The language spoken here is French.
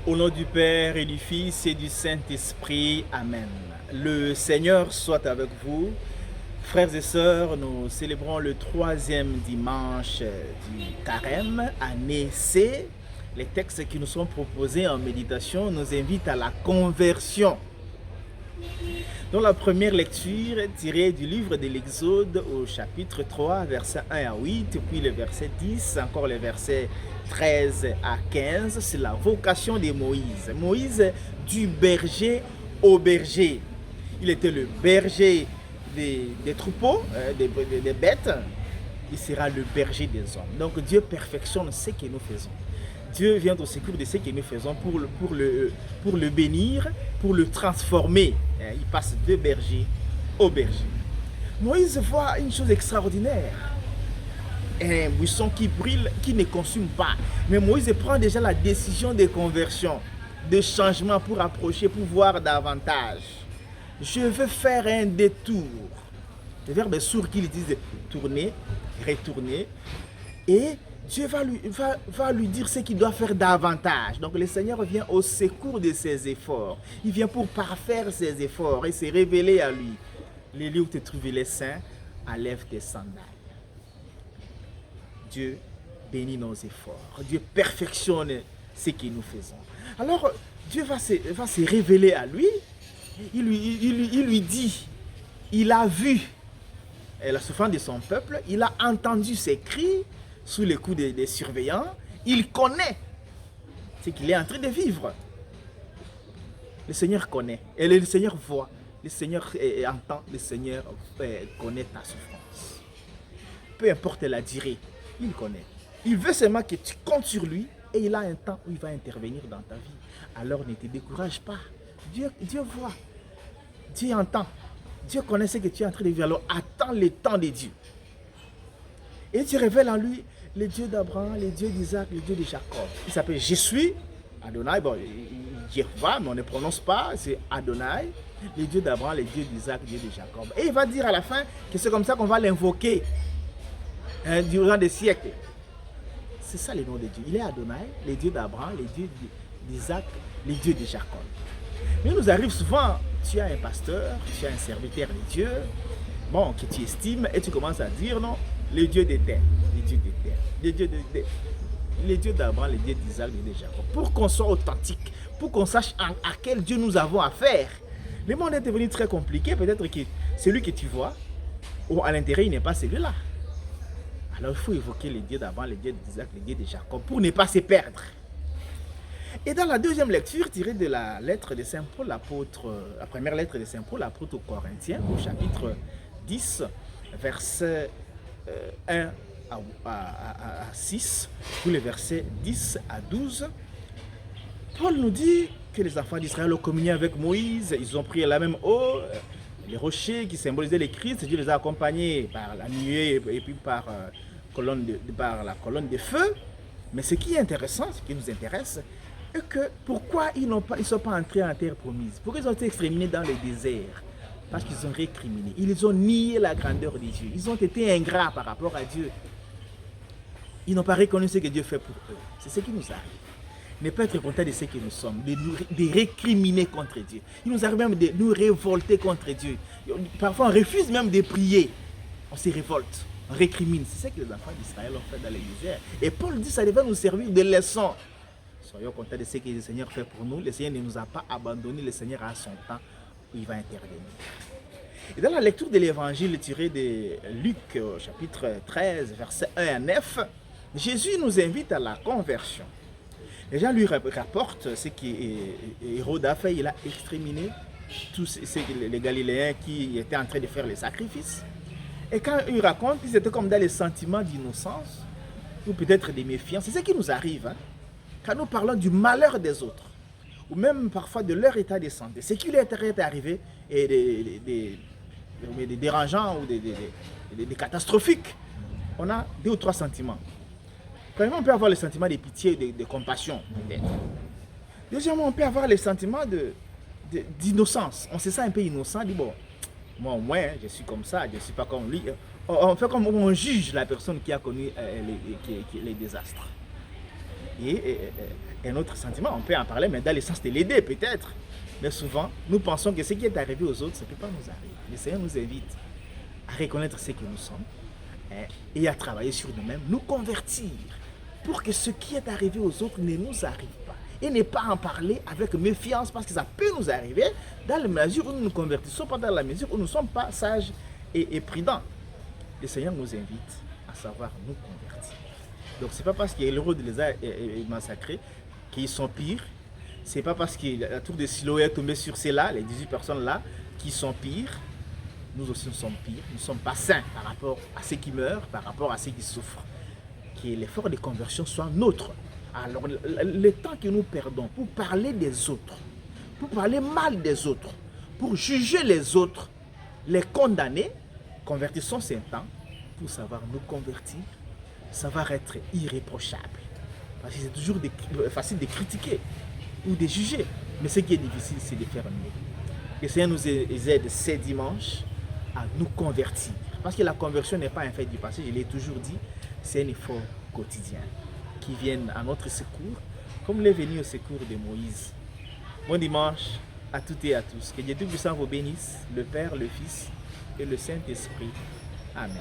Au nom du Père et du Fils et du Saint-Esprit, Amen. Le Seigneur soit avec vous. Frères et sœurs, nous célébrons le 3e dimanche du Carême, année C. Les textes qui nous sont proposés en méditation nous invitent à la conversion. Dans la première lecture, tirée du livre de l'Exode au chapitre 3, versets 1 à 8, puis le verset 10, encore le verset 13 à 15, c'est la vocation de Moïse. Moïse, du berger au berger. Il était le berger des troupeaux, des bêtes. Il sera le berger des hommes. Donc Dieu perfectionne ce que nous faisons. Dieu vient au secours de ce que nous faisons pour le bénir, pour le transformer. Il passe de berger au berger. Moïse voit une chose extraordinaire. Un buisson qui brille, qui ne consume pas. Mais Moïse prend déjà la décision de conversion, de changement pour approcher, pour voir davantage. Je veux faire un détour. Le verbe est sourd qu'il dit tourner, retourner. Et Dieu va lui dire ce qu'il doit faire davantage. Donc le Seigneur vient au secours de ses efforts. Il vient pour parfaire ses efforts et se révéler à lui. Les lieux où te trouves les saints, enlève tes sandales. Dieu bénit nos efforts. Dieu perfectionne ce que nous faisons. Alors Dieu va se révéler à lui. Il lui dit, il a vu la souffrance de son peuple, il a entendu ses cris sous les coups des surveillants, il connaît ce qu'il est en train de vivre. Le Seigneur connaît, et le Seigneur voit, le Seigneur entend, le Seigneur connaît ta souffrance. Peu importe la durée, il connaît. Il veut seulement que tu comptes sur lui et il a un temps où il va intervenir dans ta vie. Alors ne te décourage pas. Dieu voit, Dieu entend, Dieu connaît ce que tu es en train de vivre. Alors attends le temps de Dieu. Et tu révèles en lui le Dieu d'Abraham, le Dieu d'Isaac, le Dieu de Jacob. Il s'appelle Je suis Adonai. Bon, Jéhovah, mais on ne prononce pas, c'est Adonai, le Dieu d'Abraham, le Dieu d'Isaac, le Dieu de Jacob. Et il va dire à la fin que c'est comme ça qu'on va l'invoquer durant des siècles. C'est ça le nom de Dieu. Il est Adonai, le Dieu d'Abraham, le Dieu d'Isaac, le Dieu de Jacob. Mais il nous arrive souvent, tu as un pasteur, tu as un serviteur de Dieu, bon, que tu estimes, et tu commences à dire non, le Dieu des terres, le Dieu des terres, le Dieu d'Abraham, le Dieu d'Isaac, le Dieu de Jacob. Pour qu'on soit authentique, pour qu'on sache à quel Dieu nous avons affaire. Le monde est devenu très compliqué, peut-être que celui que tu vois, ou à l'intérieur, il n'est pas celui-là. Alors il faut évoquer le Dieu d'Abraham, le Dieu d'Isaac, le Dieu de Jacob, pour ne pas se perdre. Et dans la deuxième lecture, tirée de la lettre de Saint Paul, la première lettre de Saint Paul, l'apôtre aux Corinthiens, au chapitre 10, versets 1 à 6, puis les versets 10 à 12, Paul nous dit que les enfants d'Israël ont communié avec Moïse, ils ont pris la même eau, les rochers qui symbolisaient les Christ, Dieu les a accompagnés par la nuée et puis par la colonne de feu. Mais ce qui est intéressant, ce qui nous intéresse, est que pourquoi ils ne sont pas entrés en terre promise? Pourquoi ils ont été exterminés dans le désert? Parce qu'ils ont récriminé. Ils ont nié la grandeur de Dieu. Ils ont été ingrats par rapport à Dieu. Ils n'ont pas reconnu ce que Dieu fait pour eux. C'est ce qui nous arrive. Ne pas être content de ce que nous sommes, de récriminer contre Dieu. Il nous arrive même de nous révolter contre Dieu. Parfois, on refuse même de prier. On se révolte, on récrimine. C'est ce que les enfants d'Israël ont fait dans le désert. Et Paul dit que ça devait nous servir de leçon. Soyons contents de ce que le Seigneur fait pour nous. Le Seigneur ne nous a pas abandonnés. Le Seigneur a son temps où il va intervenir. Et dans la lecture de l'évangile tiré de Luc, chapitre 13, versets 1 à 9, Jésus nous invite à la conversion. Les gens lui rapportent ce qu'Hérode a fait. Il a exterminé tous les Galiléens qui étaient en train de faire les sacrifices. Et quand il raconte, ils étaient comme dans les sentiments d'innocence ou peut-être des méfiances. C'est ce qui nous arrive. Quand nous parlons du malheur des autres, ou même parfois de leur état de santé, ce qui leur est arrivé est des dérangeants ou des catastrophiques. On a 2 ou 3 sentiments. Premièrement, on peut avoir le sentiment de pitié, de compassion, peut-être. Deuxièmement, on peut avoir le sentiment d'innocence. On se sent un peu innocent, on dit bon, moi au moins, je suis comme ça, je ne suis pas comme lui. On fait comme on juge la personne qui a connu les désastres. Et un autre sentiment, on peut en parler, mais dans le sens de l'aider peut-être. Mais souvent, nous pensons que ce qui est arrivé aux autres, ça ne peut pas nous arriver. Le Seigneur nous invite à reconnaître ce que nous sommes, hein, et à travailler sur nous-mêmes, nous convertir pour que ce qui est arrivé aux autres ne nous arrive pas. Et ne pas en parler avec méfiance parce que ça peut nous arriver dans la mesure où nous nous convertissons, pas dans la mesure où nous ne sommes pas sages et prudents. Le Seigneur nous invite à savoir nous convertir. Donc c'est pas parce que l'Hérode les a massacrés qu'ils sont pires. C'est pas parce que la tour de Siloé est tombée sur ceux-là, les 18 personnes-là, qui sont pires. Nous aussi nous sommes pires. Nous ne sommes pas saints par rapport à ceux qui meurent, par rapport à ceux qui souffrent. Que l'effort de conversion soit nôtre. Alors le temps que nous perdons pour parler des autres, pour parler mal des autres, pour juger les autres, les condamner, convertissons ces temps pour savoir nous convertir, savoir être irréprochable. Parce que c'est toujours facile de critiquer ou de juger, mais ce qui est difficile, c'est de faire mieux. Le Seigneur nous aide ces dimanches à nous convertir. Parce que la conversion n'est pas un fait du passé, je l'ai toujours dit, c'est un effort quotidien qui vient à notre secours, comme il est venu au secours de Moïse. Bon dimanche à toutes et à tous. Que Dieu Tout-Puissant vous bénisse, le Père, le Fils et le Saint-Esprit. Amen.